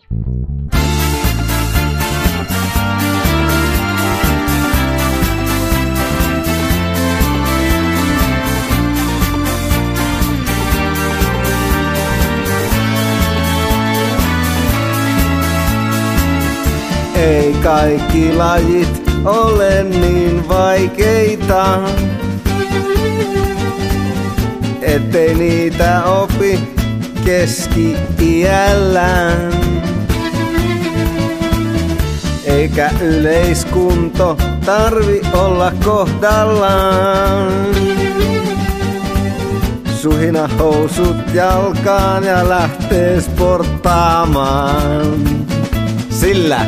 Ei kaikki lajit ole niin vaikeita, ettei niitä opi keski-iällään. Eikä yleiskunto tarvi olla kohdallaan. Suhina housut jalkaan ja lähtee sporttaamaan. Sillä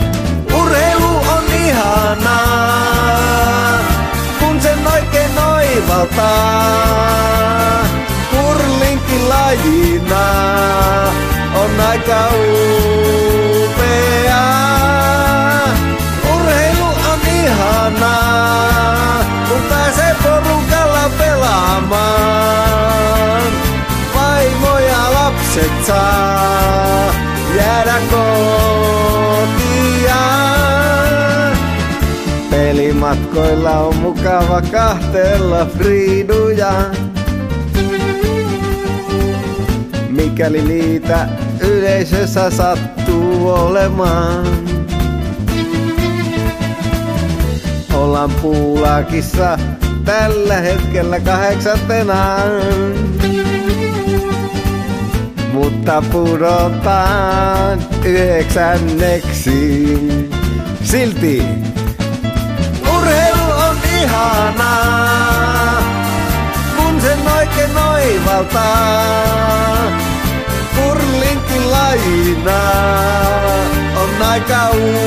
urheilu on ihanaa, kun sen oikein oivaltaa. Hurlinkin lajina on aika upeaa. Urheilu on ihanaa, kun pääsee porukalla pelaamaan. Vaimo ja lapset saa jäädä kotiin. Pelimatkoilla on mukava kahtella friiduja, mikäli niitä yleisössä sattuu olemaan. Ollaan Puulakissa tällä hetkellä 8. Mutta pudotaan 9. Silti urheilu on ihanaa, kun sen oikein oivaltaa. Hurlinkin lajina on aika upeaa.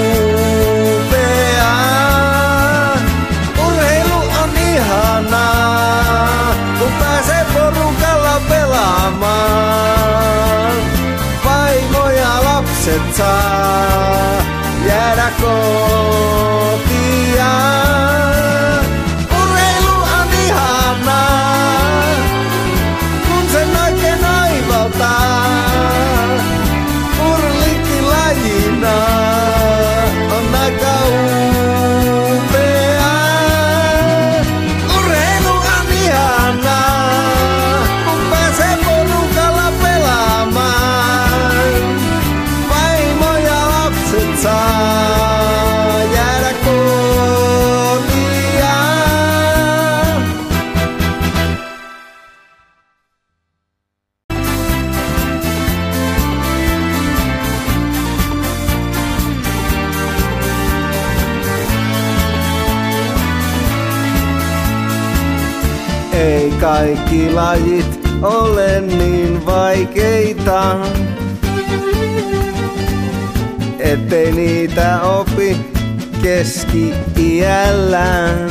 Urheilu on ihanaa, kun pääsee porukalla pelaamaan. Vaimo ja lapset saa jäädä kotiin. Urheilu on ihanaa, kun sen oikein oivaltaa. Hurlinkin lajina on aika upeaa. Urheilu on ihanaa, kun pääsee porukalla pelaamaan. Vaimo ja lapset saa jäädä kotiin. Ei kaikki lajit ole niin vaikeita, ettei niitä opi keski-iällään.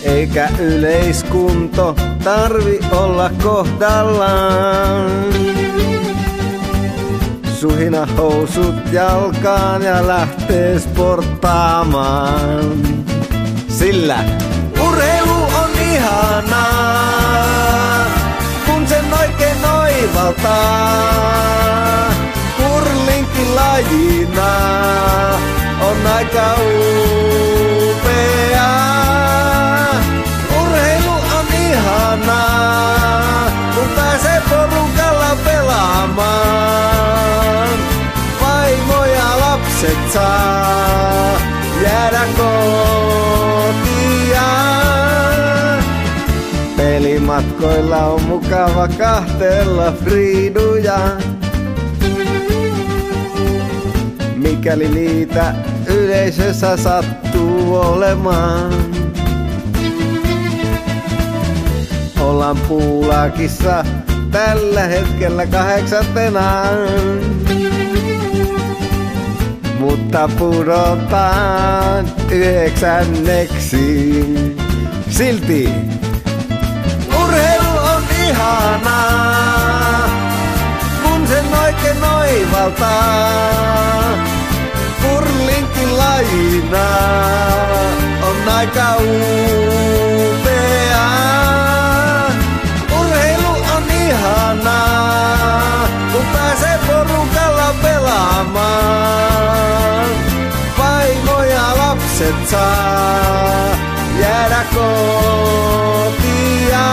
Eikä yleiskunto tarvi olla kohdallaan. Suhina housut jalkaan ja lähtee sporttaamaan. Sillä urheilu on ihanaa, kun sen oikein oivaltaa. Hurlinkin lajina on aika upeaa. Urheilu on ihanaa, kun pääsee porukalla pelaamaan. Vaimo ja lapset saa jäädä kotiin. Pelimatkoilla on mukava kahtella friiduja, mikäli niitä yleisössä sattuu olemaan. Ollaan Puulakissa tällä hetkellä 8. Mutta pudotaan 9. Silti urheilu on ihanaa, kun sen oikein oivaltaa. Hurlinkin lajina on aika upeaa. Urheilu on ihanaa, kun pääsee kotia.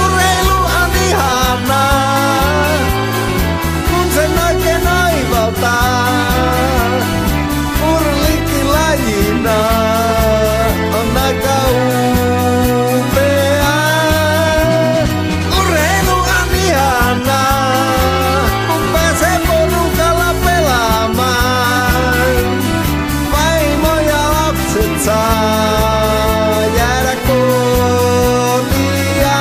Urheilu on ihanaa, kun sen oikein oivaltaa. Urlikilajina on aika upea. Urheilu on ihanaa, kun pääsee porukalla pelaamaan. Vaimo ja lapset saa jäädä kotia.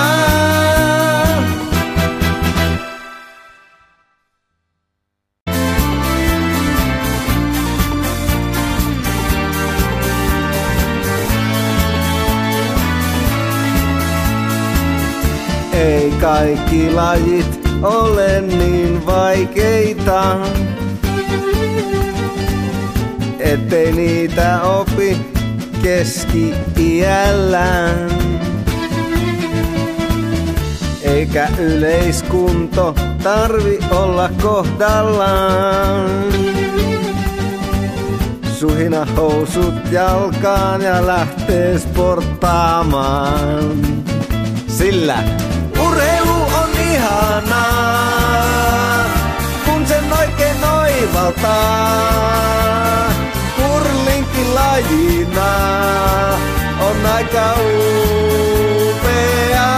Ei kaikki lajit ole niin vaikeita, ettei niitä opi keski-iällään. Eikä yleiskunto tarvi olla kohdallaan. Suhina housut jalkaan ja lähtee sporttaamaan. Sillä urheilu on ihanaa, kun sen oikein oivaltaa. Hurlinkilajina on aika upea.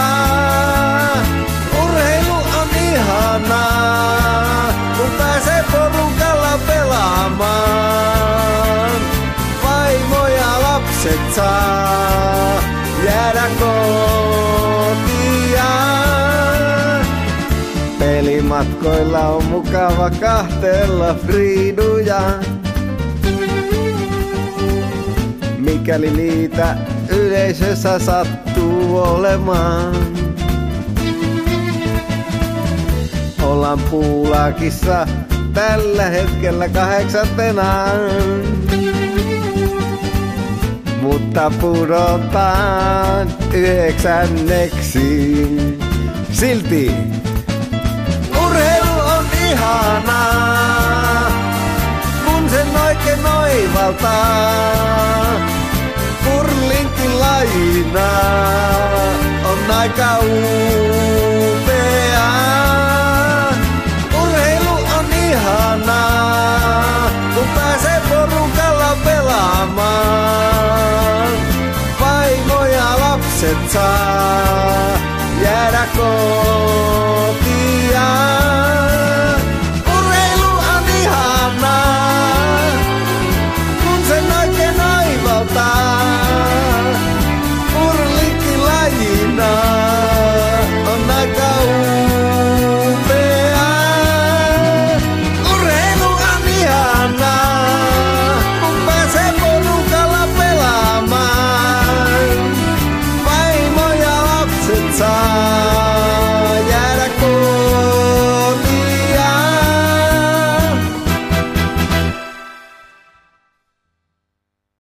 Urheilu on ihanaa, kun pääsee porukalla pelaamaan. Vaimo ja lapset saa jäädä kotia. Pelimatkoilla on mukava kahtella friiduja, mikäli niitä yleisössä sattuu olemaan. Ollaan Puulakissa tällä hetkellä 8. Mutta pudotaan 9. Silti urheilu on ihanaa, kun sen oikein oivaltaa. Hurlinkilajina on aika upea. Urheilu on ihanaa, kun pääsee porukalla pelaamaan. Vaimo ja lapset saa jäädä kotiin.